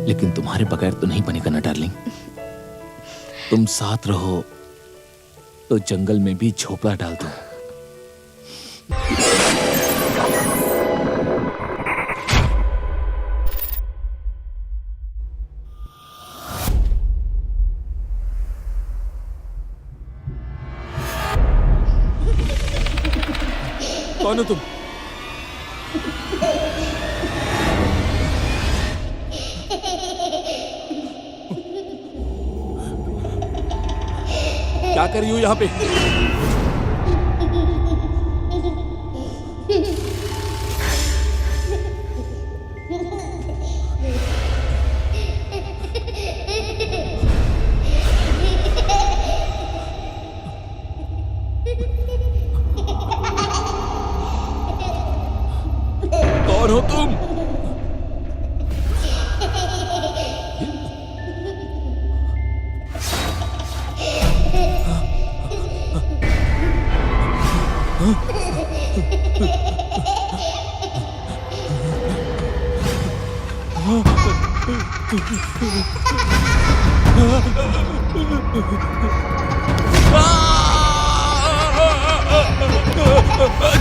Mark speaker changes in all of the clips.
Speaker 1: लेकिन तुम्हारे बगैर तो नहीं बनेगा ना डार्लिंग। तुम साथ रहो तो जंगल में भी झोपड़ा डाल दो। कौन हो तुम? क्या कर रही हो यहाँ पे? कौन हो तुम?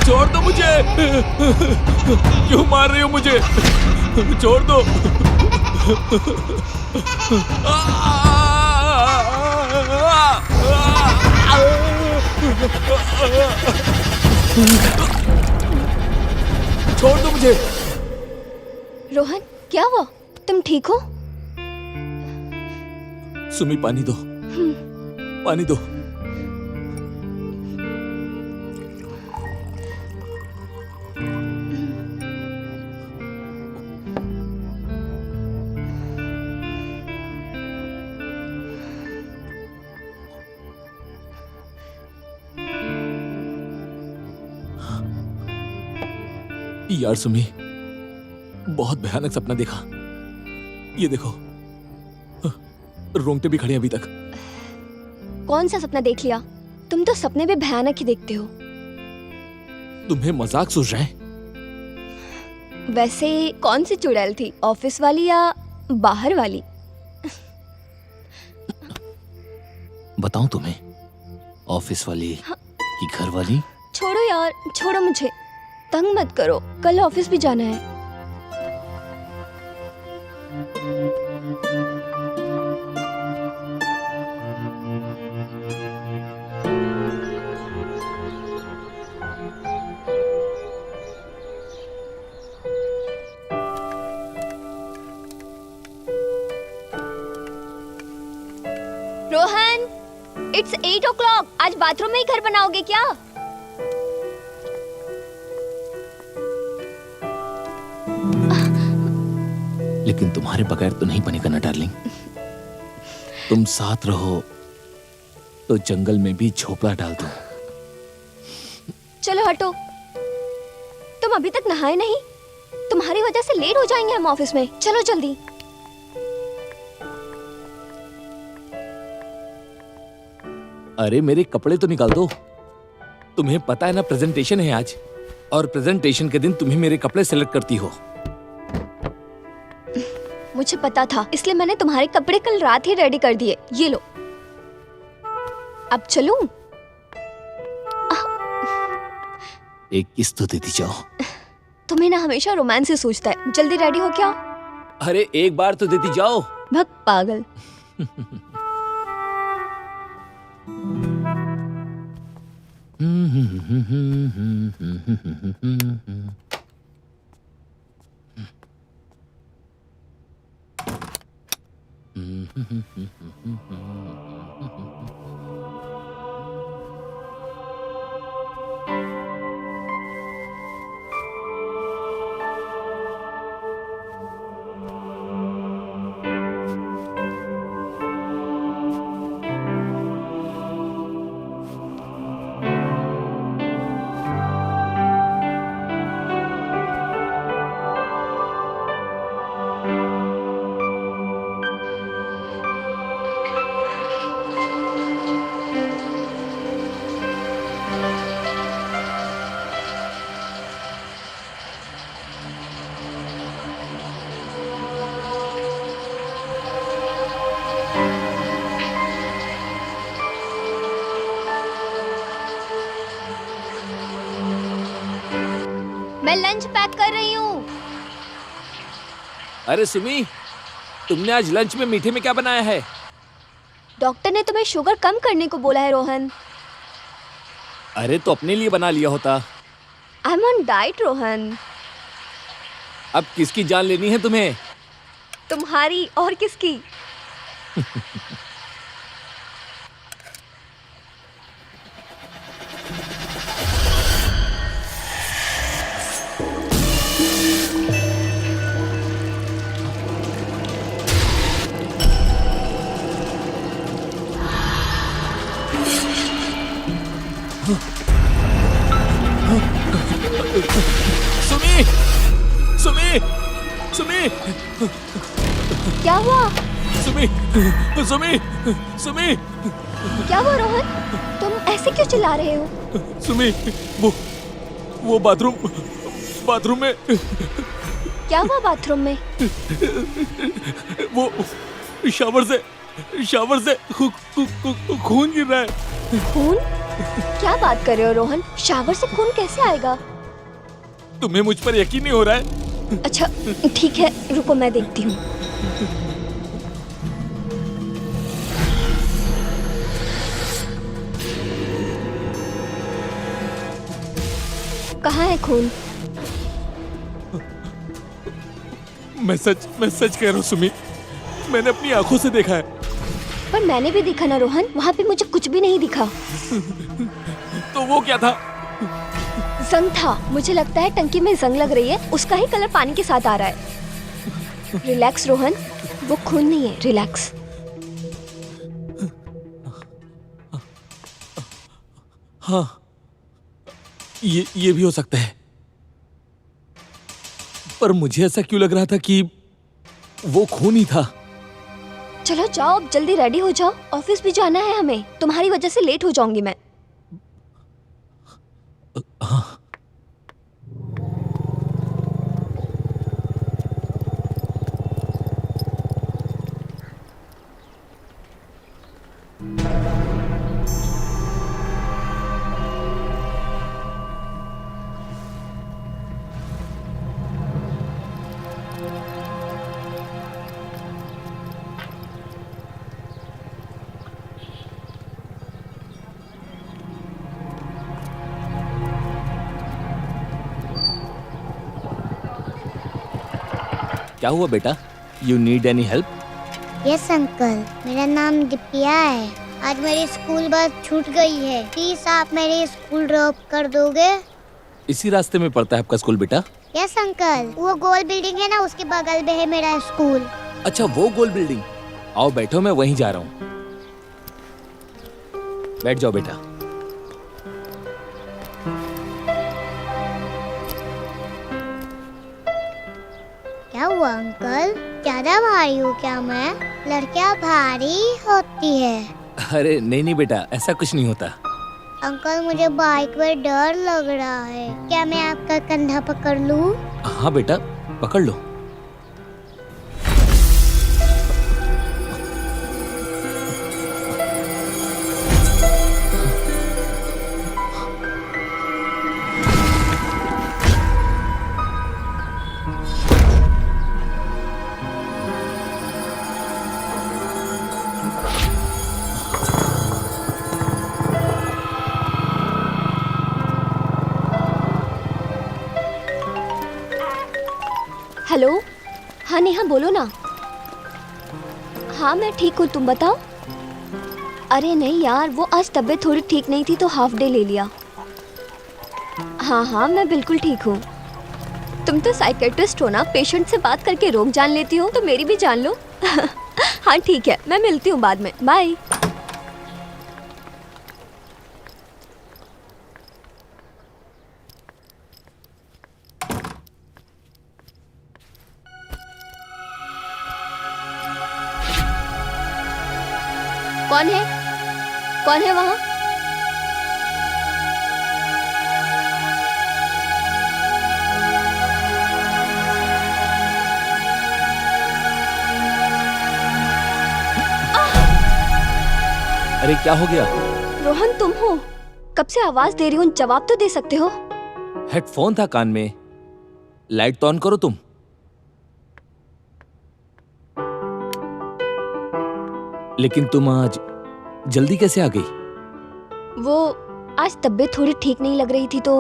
Speaker 1: छोड़ दो मुझे। क्यों मार रही हो मुझे? छोड़ दो। छोड़ दो मुझे।
Speaker 2: रोहन, क्या हुआ? तुम ठीक हो?
Speaker 1: सुमी, पानी दो, पानी दो। यार सुमी, बहुत भयानक सपना देखा। ये देखो, रोंगटे भी खड़े हैं अभी तक।
Speaker 2: कौन सा सपना देख लिया? तुम तो सपने भी भयानक ही देखते हो।
Speaker 1: तुम्हें मजाक सूझ रहा है?
Speaker 2: वैसे कौन सी चुड़ैल थी, ऑफिस वाली या बाहर वाली?
Speaker 1: बताऊं तुम्हें, ऑफिस वाली कि घर वाली?
Speaker 2: छोड़ो यार, छोड़ो मुझे, तंग मत करो, कल ऑफिस भी जाना है। Rohan, it's 8 o'clock। आज बाथरूम में ही घर बनाओगे क्या?
Speaker 1: लेकिन तुम्हारे बगैर तो नहीं बनेगा ना डार्लिंग। तुम साथ रहो तो जंगल में भी झोपड़ा डाल दो।
Speaker 2: चलो हटो, तुम अभी तक नहाए नहीं? तुम्हारी वजह से लेट हो जाएंगे हम ऑफिस में। चलो जल्दी।
Speaker 1: अरे मेरे कपड़े तो निकाल दो। तुम्हें पता है ना, प्रेजेंटेशन है आज, और प्रेजेंटेशन के दिन तुम्हें मेरे कपड़े सिलेक्ट करती हो।
Speaker 2: मुझे पता था, इसलिए मैंने तुम्हारे कपड़े कल रात ही रेडी कर दिए। ये लो, अब चलूं?
Speaker 1: एक किस तो देती जाओ।
Speaker 2: तुम्हें ना हमेशा रोमांस से सोचता है। जल्दी रेडी हो क्या?
Speaker 1: अरे एक बार तो देती जाओ।
Speaker 2: भग पागल। मैं लंच पैक कर रही हूँ।
Speaker 1: अरे सुमी, तुमने आज लंच में मीठे में क्या बनाया है?
Speaker 2: डॉक्टर ने तुम्हें शुगर कम करने को बोला है रोहन।
Speaker 1: अरे तो अपने लिए बना लिया होता।
Speaker 2: I am on diet Rohan.
Speaker 1: अब किसकी जान लेनी है तुम्हें?
Speaker 2: तुम्हारी और किसकी?
Speaker 1: सुमी, सुमी, सुमी,
Speaker 2: क्या हुआ?
Speaker 1: सुमी, सुमी, सुमी,
Speaker 2: क्या हुआ रोहन? तुम ऐसे क्यों चिल्ला रहे हो?
Speaker 1: सुमी, वो बाथरूम में
Speaker 2: क्या हुआ बाथरूम में?
Speaker 1: वो शावर से खून गिर रहा है।
Speaker 2: खून? क्या बात कर रहे हो रोहन? शावर से खून कैसे आएगा?
Speaker 1: तुम्हें मुझ पर यकीन नहीं हो रहा है?
Speaker 2: अच्छा ठीक है, रुको मैं देखती हूँ। कहाँ है खून?
Speaker 1: मैं सच कह रहा हूँ सुमी, मैंने अपनी आंखों से देखा है।
Speaker 2: पर मैंने भी देखा ना रोहन, वहाँ पे मुझे कुछ भी नहीं दिखा।
Speaker 1: तो वो क्या था?
Speaker 2: जंग था। मुझे लगता है टंकी में जंग लग रही है, उसका ही कलर पानी के साथ आ रहा है। रिलैक्स रोहन, वो खून नहीं है, रिलैक्स।
Speaker 1: हाँ, ये भी हो सकता है, पर मुझे ऐसा क्यों लग रहा था कि वो खून ही था।
Speaker 2: चलो जाओ, अब जल्दी रेडी हो जाओ, ऑफिस भी जाना है हमें। तुम्हारी वजह से लेट हो जाऊंगी मैं।
Speaker 1: क्या हुआ बेटा? You need any help?
Speaker 3: Yes uncle, मेरा नाम दिप्या है। आज मेरी स्कूल बस छूट गई है, प्लीज आप मेरे स्कूल ड्रॉप कर दोगे?
Speaker 1: इसी रास्ते में पड़ता है आपका स्कूल बेटा?
Speaker 3: यस अंकल, वो गोल बिल्डिंग है ना, उसके बगल में है मेरा स्कूल।
Speaker 1: अच्छा, वो गोल बिल्डिंग। आओ बैठो, मैं वहीं जा रहा हूँ। बैठ जाओ बेटा।
Speaker 3: क्या हुआ अंकल, ज्यादा भारी हूँ क्या मैं? लड़कियाँ भारी होती है।
Speaker 1: अरे नहीं बेटा, ऐसा कुछ नहीं होता।
Speaker 3: अंकल मुझे बाइक में डर लग रहा है, क्या मैं आपका कंधा पकड़ लूं?
Speaker 1: हाँ बेटा, पकड़ लो।
Speaker 2: हेलो, हाँ नेहा बोलो ना। हाँ मैं ठीक हूँ, तुम बताओ। अरे नहीं यार, वो आज तबीयत थोड़ी ठीक नहीं थी तो हाफ डे ले लिया। हाँ मैं बिल्कुल ठीक हूँ। तुम तो साइकेट्रिस्ट हो ना, पेशेंट से बात करके रोग जान लेती हो, तो मेरी भी जान लो। हाँ ठीक है, मैं मिलती हूँ बाद में, बाय। कौन है वहाँ?
Speaker 1: अरे क्या हो गया?
Speaker 2: रोहन तुम हो? कब से आवाज दे रही हूँ, जवाब तो दे सकते हो।
Speaker 1: हेडफोन था कान में। लाइट तो ऑन करो तुम। लेकिन तुम आज जल्दी कैसे आ गई?
Speaker 2: वो आज तबीयत थोड़ी ठीक नहीं लग रही थी तो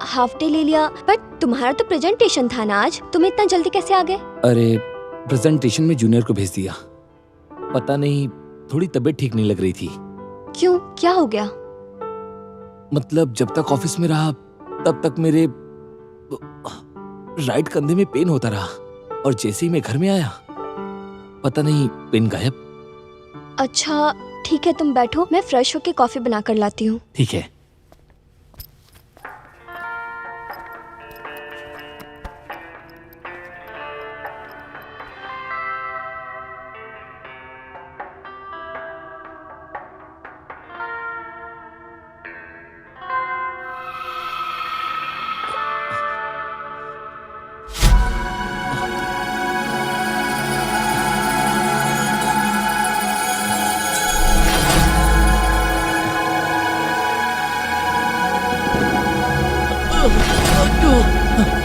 Speaker 2: हाफ डे ले लिया। बट तुम्हारा तो प्रेजेंटेशन था ना आज, तुम इतना जल्दी कैसे आ गए?
Speaker 1: अरे प्रेजेंटेशन में जूनियर को भेज दिया। पता नहीं, थोड़ी तबीयत ठीक नहीं लग रही थी।
Speaker 2: क्यों, क्या हो गया?
Speaker 1: मतलब जब तक ऑफिस में रहा तब तक मेरे राइट कंधे में पेन होता रहा, और जैसे ही मैं घर में आया पता नहीं पेन गायब।
Speaker 2: अच्छा ठीक है, तुम बैठो, मैं फ्रेश होके कॉफी बना कर लाती हूँ।
Speaker 1: ठीक है।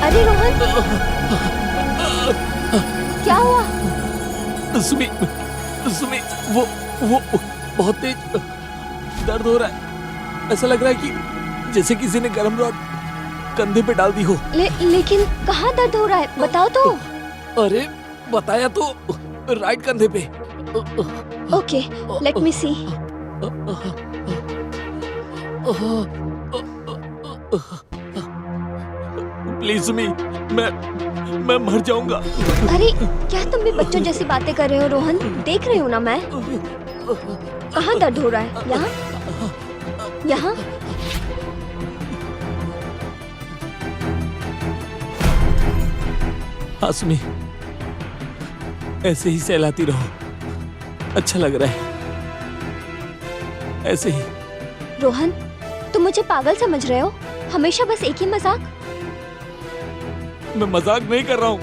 Speaker 2: अरे रोहन, क्या हुआ?
Speaker 1: सुमी, सुमी, वो बहुत तेज दर्द हो रहा है। ऐसा लग रहा है कि जैसे किसी ने गर्म रॉड कंधे पे डाल दी हो।
Speaker 2: लेकिन कहाँ दर्द हो रहा है, बताओ तो।
Speaker 1: अरे बताया तो, राइट कंधे पे।
Speaker 2: Okay, let me see.
Speaker 1: Please Sumi, मैं मर जाऊंगा।
Speaker 2: अरे क्या तुम भी बच्चों जैसी बातें कर रहे हो रोहन? देख रही हूँ ना मैं। कहाँ दर्द हो रहा है? यहाँ, यहाँ?
Speaker 1: हाँ सुमी, ऐसे ही सहलाती रहो, अच्छा लग रहा है। ऐसे ही।
Speaker 2: रोहन, तुम मुझे पागल समझ रहे हो? हमेशा बस एक ही मजाक।
Speaker 1: मैं मजाक नहीं कर रहा हूँ,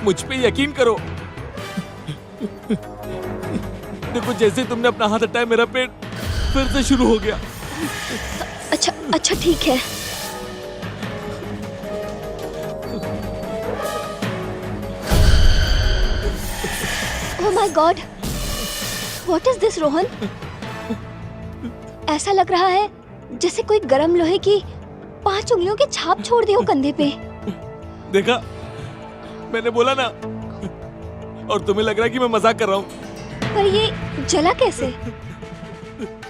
Speaker 1: मुझ पे यकीन करो। देखो, जैसे तुमने अपना हाथ हटाया मेरा पेट फिर से शुरू हो गया।
Speaker 2: अच्छा ठीक है। Oh my God, what is this Rohan? ऐसा लग रहा है जैसे कोई गरम लोहे की 5 उंगलियों की छाप छोड़ दी हो कंधे पे।
Speaker 1: देखा, मैंने बोला ना। और तुम्हें लग रहा है कि मैं मजाक कर रहा हूँ।
Speaker 2: पर ये जला कैसे?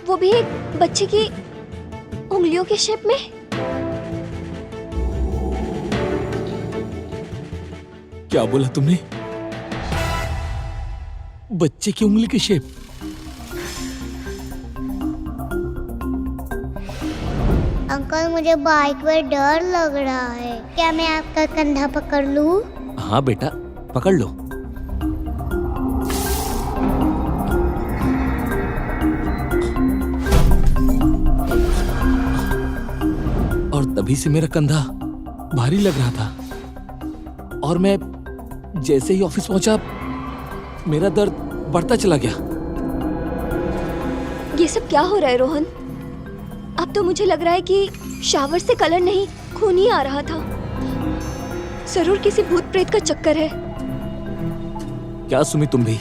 Speaker 2: वो भी एक बच्चे की उंगलियों के शेप में।
Speaker 1: क्या बोला तुमने? बच्चे की उंगली की शेप?
Speaker 3: अंकल, मुझे बाइक पर डर लग रहा है, क्या मैं आपका कंधा पकड़ लूं?
Speaker 1: हाँ बेटा, पकड़ लो। और तभी से मेरा कंधा भारी लग रहा था, और मैं जैसे ही ऑफिस पहुंचा मेरा दर्द बढ़ता चला गया।
Speaker 2: ये सब क्या हो रहा है रोहन? अब तो मुझे लग रहा है कि शावर से कलर नहीं, खून ही आ रहा था। जरूर किसी भूत प्रेत का चक्कर है।
Speaker 1: क्या सुमी, तुम भी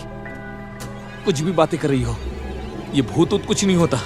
Speaker 1: कुछ भी बातें कर रही हो? ये भूत ऊत कुछ नहीं होता।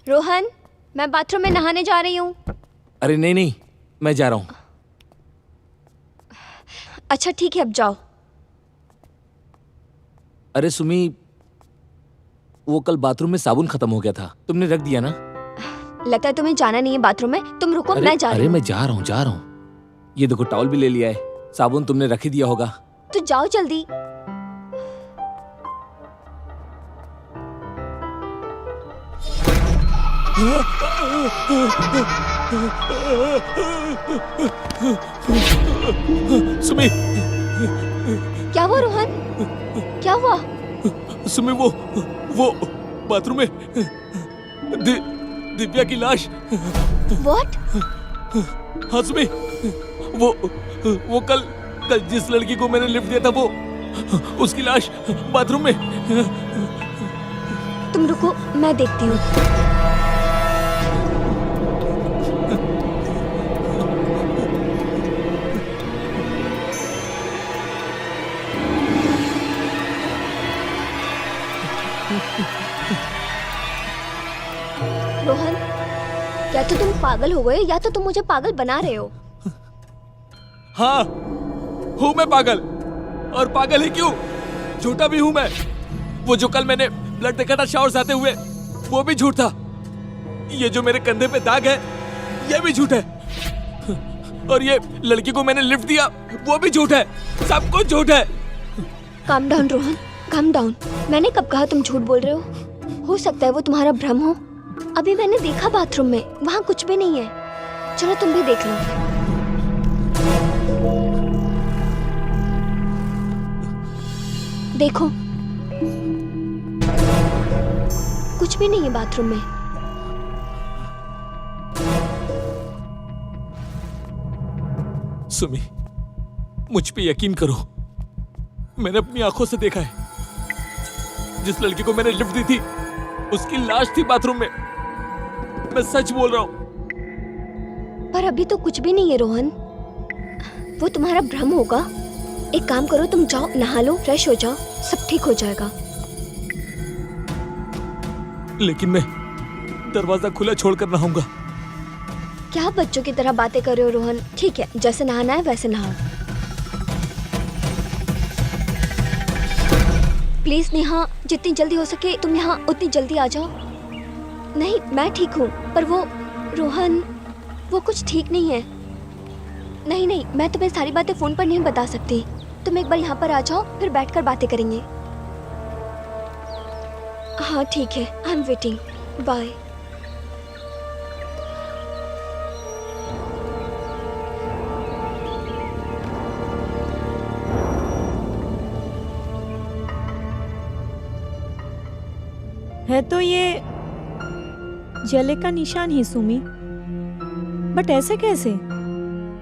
Speaker 2: रोहन, मैं बाथरूम में नहाने जा रही हूँ।
Speaker 1: अरे नहीं नहीं, मैं जा रहा हूँ।
Speaker 2: अच्छा ठीक है, अब जाओ।
Speaker 1: अरे सुमी, वो कल बाथरूम में साबुन खत्म हो गया था, तुमने रख दिया ना?
Speaker 2: लगता है तुम्हें जाना नहीं है बाथरूम में। तुम रुको, मैं जा रही
Speaker 1: अरे
Speaker 2: हूँ।
Speaker 1: मैं जा रहा हूँ। ये देखो टॉवल भी ले लिया है, साबुन तुमने रख ही दिया होगा।
Speaker 2: तो जाओ जल्दी।
Speaker 1: सुमी,
Speaker 2: क्या हुआ रोहन? क्या हुआ?
Speaker 1: सुमी वो बाथरूम में दिव्या की लाश।
Speaker 2: व्हाट?
Speaker 1: हाँ सुमी, वो कल जिस लड़की को मैंने लिफ्ट दिया था वो उसकी लाश बाथरूम में।
Speaker 2: तुम रुको, मैं देखती हूँ। रोहन, या तो तुम पागल हो गए या तो तुम मुझे पागल बना रहे हो।
Speaker 1: हाँ, हूँ मैं पागल, और पागल ही क्यों, झूठा भी हूँ मैं। वो जो कल मैंने ब्लड देखा था शावर से आते हुए, वो भी झूठ था। ये जो मेरे कंधे पे दाग है, ये भी झूठ है। और ये लड़की को मैंने लिफ्ट दिया, वो भी झूठ है। सब कुछ झूठ है।
Speaker 2: Calm down Rohan, calm down. मैंने कब कहा तुम झूठ बोल रहे हो सकता है वो तुम्हारा भ्रम हो। अभी मैंने देखा बाथरूम में, वहाँ कुछ भी नहीं है। चलो तुम भी देख लो। देखो, कुछ भी नहीं है बाथरूम में।
Speaker 1: सुमी, मुझ पे यकीन करो, मैंने अपनी आंखों से देखा है। जिस लड़की को मैंने लिफ्ट दी थी, उसकी लाश थी बाथरूम में। मैं सच बोल रहा हूँ।
Speaker 2: पर अभी तो कुछ भी नहीं है रोहन, वो तुम्हारा भ्रम होगा। एक काम करो, तुम जाओ, नहा लो, फ्रेश हो जाओ, सब ठीक हो जाएगा।
Speaker 1: लेकिन मैं दरवाजा खुला छोड़कर नहाऊंगा।
Speaker 2: क्या बच्चों की तरह बातें कर रहे हो रोहन? ठीक है, जैसे नहाना है वैसे नहाओ। प्लीज नेहा, जितनी जल्दी हो सके तुम यहाँ उतनी जल्दी आ जाओ। नहीं, मैं ठीक हूँ, पर वो रोहन, वो कुछ ठीक नहीं है। नहीं, मैं तुम्हें सारी बातें फोन पर नहीं बता सकती। तुम एक बार यहाँ पर आ जाओ, फिर बैठकर बातें करेंगे। हाँ ठीक है, आई एम वेटिंग, बाय।
Speaker 4: है तो ये जले का निशान ही सुमी, बट ऐसे कैसे?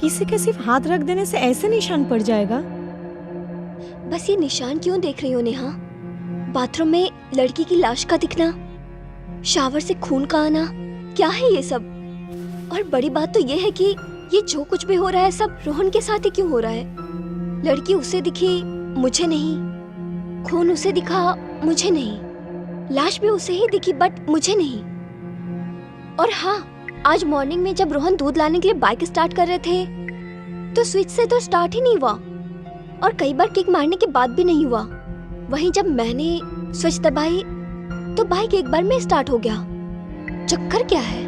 Speaker 4: किसी के सिर्फ हाथ रख देने से ऐसे निशान पड़ जाएगा?
Speaker 2: बस ये निशान क्यों देख रही हो नेहा? बाथरूम में लड़की की लाश का दिखना, शावर से खून का आना, क्या है ये सब? और बड़ी बात तो ये है कि ये जो कुछ भी हो रहा है सब रोहन के साथ ही क्यों हो रहा है? लड़की उसे दिखी, मुझे नहीं। खून उसे दिखा, मुझे नहीं। लाश भी उसे ही दिखी, बट मुझे नहीं। और हाँ, आज मॉर्निंग में जब रोहन दूध लाने के लिए बाइक स्टार्ट कर रहे थे, तो स्विच से तो स्टार्ट ही नहीं हुआ, और कई बार किक मारने के बाद भी नहीं हुआ। वहीं जब मैंने स्विच दबाई तो बाइक एक बार में स्टार्ट हो गया। चक्कर क्या है?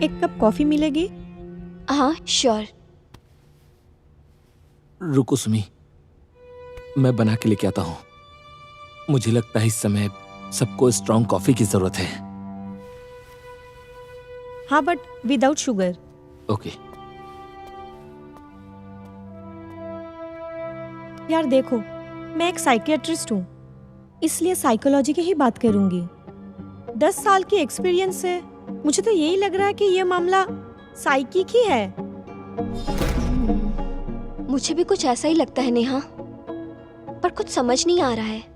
Speaker 4: एक कप कॉफी मिलेगी?
Speaker 2: हाँ श्योर।
Speaker 1: रुको सुमी, मैं बना के लेके आता हूँ। मुझे लगता है इस समय सबको स्ट्रॉन्ग कॉफी की जरूरत है।
Speaker 4: हाँ, बट विदाउट शुगर।
Speaker 1: ओके।
Speaker 4: यार देखो, मैं एक साइकियाट्रिस्ट हूँ, इसलिए साइकोलॉजी की ही बात करूंगी। 10 साल की एक्सपीरियंस से मुझे तो यही लग रहा है कि ये मामला साइकिक ही है।
Speaker 2: मुझे भी कुछ ऐसा ही लगता है नेहा, पर कुछ समझ नहीं आ रहा है।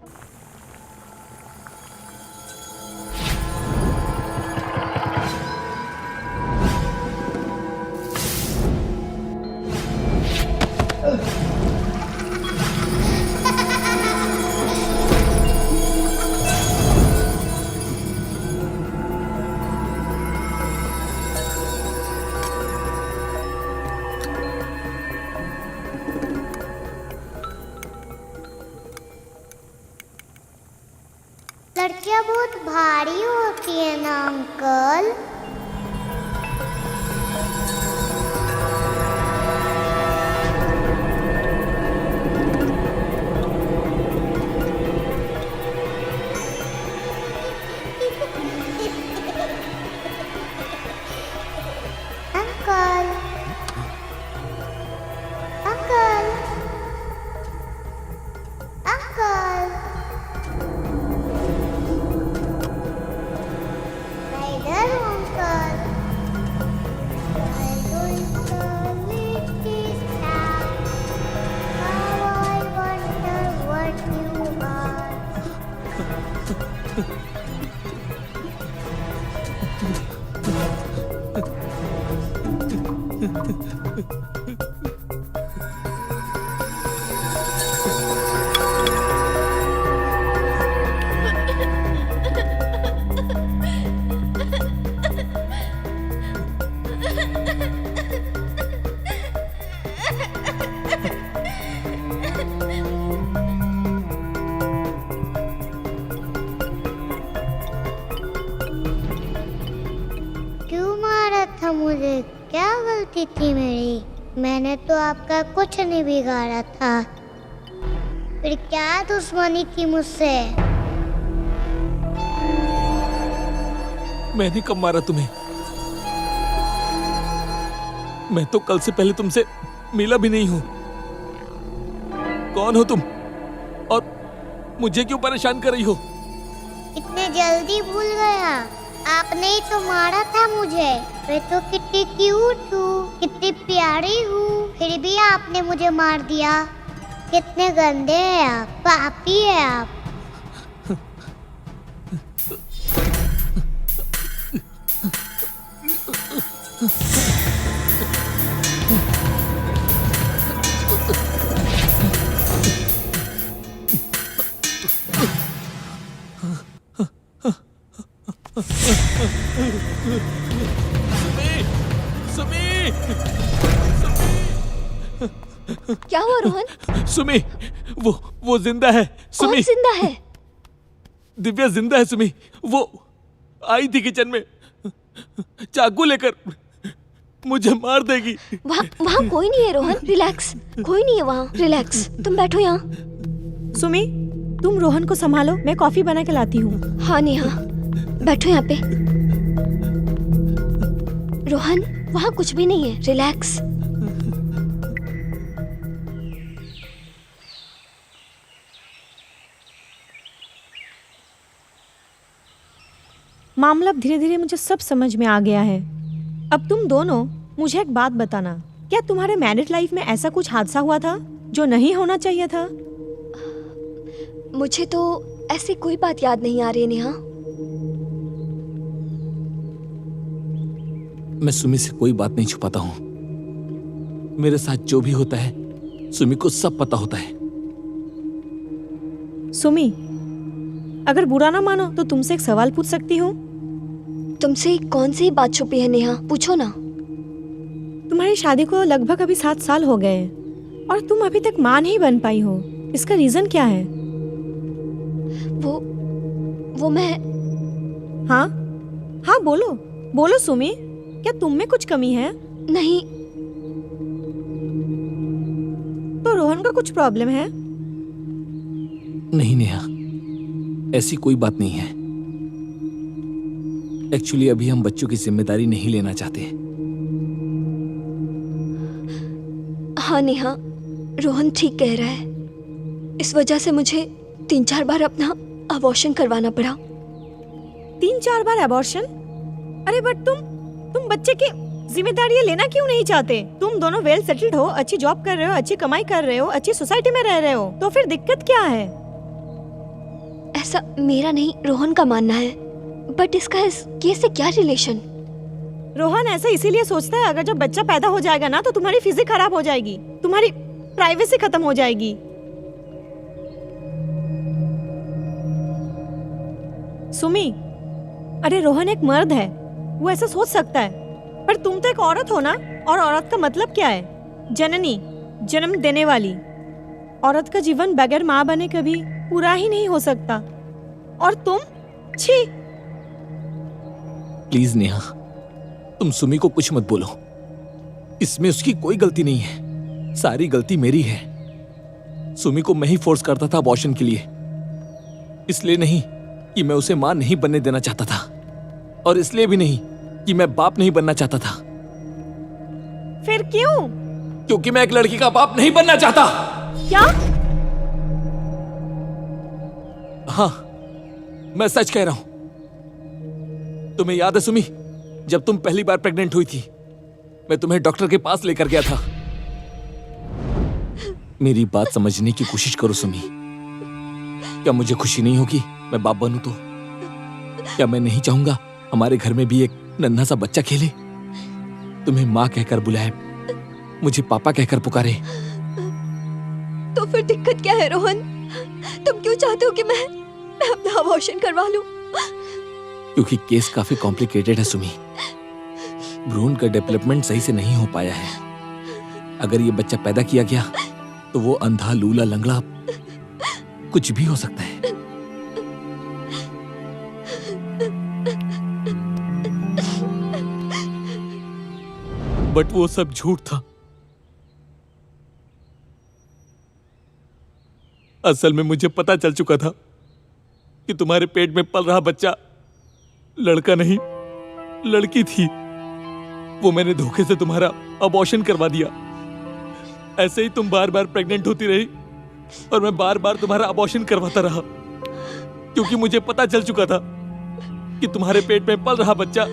Speaker 3: लड़कियां बहुत भारी होती है ना अंकल? अंकल, अंकल, अंकल, मैं इधर हूँ uncle. I don't believe this now. How I wonder what you are. क्यों मारा था मुझे? क्या गलती थी मेरी? मैंने तो आपका कुछ नहीं बिगाड़ा था। फिर क्या दुश्मनी थी मुझसे?
Speaker 1: मैंने कब मारा तुम्हें? मैं तो कल से पहले तुमसे मिला भी नहीं हूं। कौन हो तुम और मुझे क्यों परेशान कर रही हो?
Speaker 3: इतने जल्दी भूल गया? आपने ही तो मारा था मुझे। मैं तो कितनी क्यूट हूँ, कितनी प्यारी हूँ, फिर भी आपने मुझे मार दिया। कितने गंदे हैं आप, पापी है आप।
Speaker 1: सुमी,
Speaker 2: क्या हुआ रोहन?
Speaker 1: सुमी, वो जिंदा है।
Speaker 2: कौन
Speaker 1: सुमी,
Speaker 2: जिंदा है?
Speaker 1: दिव्या जिंदा है। सुमी, वो आई थी किचन में चाकू लेकर, मुझे मार देगी।
Speaker 2: वहाँ कोई नहीं है रोहन, रिलैक्स। कोई नहीं है वहाँ, रिलैक्स। तुम बैठो यहाँ।
Speaker 4: सुमी, तुम रोहन को संभालो, मैं कॉफी बना के लाती हूँ।
Speaker 2: हाँ नेहा, बैठो यहाँ पे। रोहन, वहाँ कुछ भी नहीं है, रिलैक्स।
Speaker 4: मामला धीरे धीरे मुझे सब समझ में आ गया है। अब तुम दोनों मुझे एक बात बताना, क्या तुम्हारे मैरिड लाइफ में ऐसा कुछ हादसा हुआ था जो नहीं होना चाहिए था?
Speaker 2: मुझे तो ऐसी कोई बात याद नहीं आ रही है नेहा।
Speaker 1: मैं सुमी से कोई बात नहीं छुपाता हूँ। मेरे साथ जो भी होता है सुमी को सब पता होता है।
Speaker 4: सुमी, अगर बुरा ना मानो तो तुमसे एक सवाल पूछ सकती हूँ?
Speaker 2: तुमसे कौन सी बात छुपी है नेहा, पूछो ना।
Speaker 4: तुम्हारी शादी को लगभग अभी 7 साल हो गए और तुम अभी तक मां नहीं बन पाई हो, इसका रीजन क्या है?
Speaker 2: वो मैं।
Speaker 4: हाँ हाँ, बोलो बोलो सुमी, क्या तुम में कुछ कमी है?
Speaker 2: नहीं।
Speaker 4: तो रोहन का कुछ प्रॉब्लम है?
Speaker 1: नहीं नेहा, ऐसी कोई बात नहीं है। एक्चुअली अभी हम बच्चों की जिम्मेदारी नहीं लेना चाहते।
Speaker 2: हाँ नेहा, रोहन ठीक कह रहा है। इस वजह से मुझे 3-4 बार अपना अबॉर्शन करवाना पड़ा।
Speaker 4: 3-4 बार अबॉर्शन? अरे बट तुम बच्चे की जिम्मेदारियां लेना क्यों नहीं चाहते? तुम दोनों वेल सेटल्ड हो, अच्छी जॉब कर रहे हो, अच्छी कमाई कर रहे हो, अच्छी सोसाइटी में रह रहे हो, तो फिर दिक्कत क्या है?
Speaker 2: ऐसा मेरा नहीं, रोहन का मानना है। बट इसका इस केस से क्या रिलेशन?
Speaker 4: रोहन ऐसा इसीलिए सोचता है, अगर जब बच्चा पैदा हो जाएगा ना तो तुम्हारी फिजिक खराब हो जाएगी, तुम्हारी प्राइवेसी खत्म हो जाएगी। सुमी, अरे रोहन एक मर्द है, वो ऐसा सोच सकता है, पर तुम तो एक औरत हो ना, और औरत का मतलब क्या है? जननी, जन्म देने वाली। औरत का जीवन बगैर माँ बने कभी पूरा ही नहीं हो सकता। और छी।
Speaker 1: प्लीज नेहा, तुम सुमी को कुछ मत बोलो। इसमें उसकी कोई गलती नहीं है, सारी गलती मेरी है। सुमी को मैं ही फोर्स करता था अबॉर्शन के लिए, इसलिए नहीं कि मैं उसे मां नहीं बनने देना चाहता था, और इसलिए भी नहीं कि मैं बाप नहीं बनना चाहता था।
Speaker 4: फिर क्यों?
Speaker 1: क्योंकि मैं एक लड़की का बाप नहीं बनना चाहता।
Speaker 4: क्या?
Speaker 1: हाँ, मैं सच कह रहा हूं। तुम्हें याद है सुमी, जब तुम पहली बार प्रेग्नेंट हुई थी, मैं तुम्हें डॉक्टर के पास लेकर गया था। मेरी बात समझने की कोशिश करो सुमी। क्या मुझे खुशी नहीं होगी मैं बाप बनूं तो? क्या मैं नहीं चाहूंगा हमारे घर में भी एक नन्हा सा बच्चा खेले? तुम्हें माँ कहकर बुलाए, मुझे पापा कहकर पुकारे।
Speaker 2: तो फिर दिक्कत क्या है रोहन? तुम क्यों चाहते हो कि मैं अपना अबॉर्शन करवा लूं?
Speaker 1: क्योंकि केस काफी कॉम्प्लिकेटेड है सुमी। भ्रूण का डेवलपमेंट सही से नहीं हो पाया है। अगर ये बच्चा पैदा किया गया तो वो अंधा, लूला, लंगड़ा कुछ भी हो सकता है। बट वो सब झूठ था। असल में मुझे पता चल चुका था कि तुम्हारे पेट में पल रहा बच्चा लड़का नहीं, लड़की थी। वो मैंने धोखे से तुम्हारा अबॉर्शन करवा दिया। ऐसे ही तुम बार बार प्रेग्नेंट होती रही और मैं बार बार तुम्हारा अबॉर्शन करवाता रहा, क्योंकि मुझे पता चल चुका था कि तुम्हारे पेट में पल रहा बच्चा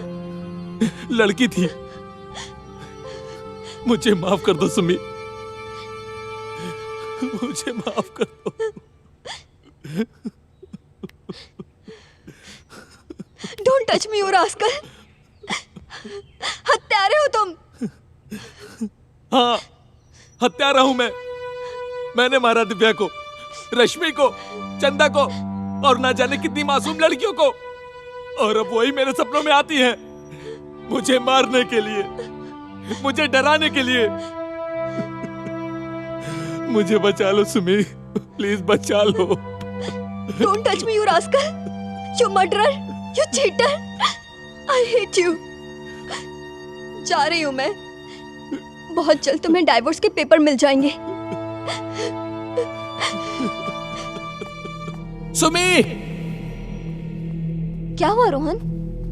Speaker 1: लड़की थी। मुझे माफ कर दो सुमी, मुझे माफ कर दो।
Speaker 2: Don't touch me you rascal. हत्यारे हो तुम।
Speaker 1: हाँ, हत्यारा हूं मैं। मैंने मारा दिव्या को, रश्मि को, चंदा को और ना जाने कितनी मासूम लड़कियों को, और अब वही मेरे सपनों में आती हैं मुझे मारने के लिए, मुझे डराने के लिए। मुझे बचा लो सुमी, प्लीज बचा लो।
Speaker 2: Don't touch me you rascal, you murderer, you cheater, I hate you. जा रही हूं मैं। बहुत जल्द तुम्हें डाइवोर्स के पेपर मिल जाएंगे।
Speaker 1: सुमी!
Speaker 2: क्या हुआ रोहन?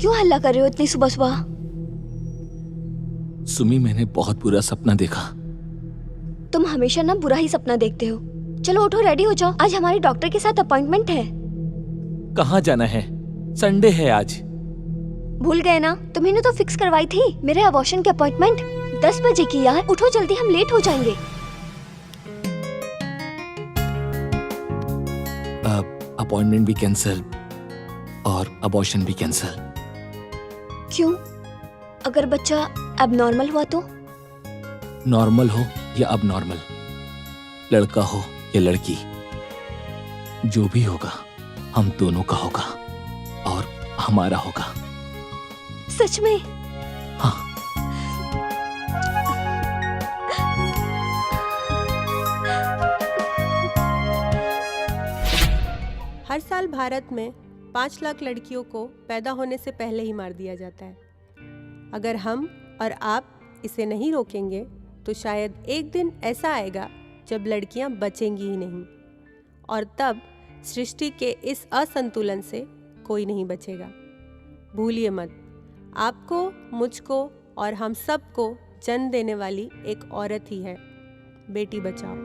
Speaker 2: क्यों हल्ला कर रहे हो इतनी सुबह सुबह?
Speaker 1: सुमी, मैंने बहुत बुरा सपना देखा।
Speaker 2: तुम हमेशा ना बुरा ही सपना देखते हो। चलो उठो, रेडी हो जाओ, आज हमारे डॉक्टर के साथ अपॉइंटमेंट है।
Speaker 1: कहाँ जाना है? संडे है आज।
Speaker 2: भूल गए ना? तुम्हें तो फिक्स करवाई थी मेरे अबॉर्शन की अपॉइंटमेंट 10 बजे की। यार उठो जल्दी, हम लेट हो जाएंगे।
Speaker 1: अपॉइंटमेंट भी कैंसिल और अबॉर्शन भी कैंसिल।
Speaker 2: क्यों? अगर बच्चा एबनॉर्मल हुआ तो?
Speaker 1: नॉर्मल हो या अब नॉर्मल, लड़का हो या लड़की, जो भी होगा हम दोनों का होगा और हमारा होगा।
Speaker 2: सच में?
Speaker 1: हाँ।
Speaker 4: हर साल भारत में 5 लाख लड़कियों को पैदा होने से पहले ही मार दिया जाता है। अगर हम और आप इसे नहीं रोकेंगे तो शायद एक दिन ऐसा आएगा जब लड़कियां बचेंगी ही नहीं, और तब सृष्टि के इस असंतुलन से कोई नहीं बचेगा। भूलिए मत, आपको, मुझको और हम सबको जन्म देने वाली एक औरत ही है। बेटी बचाओ।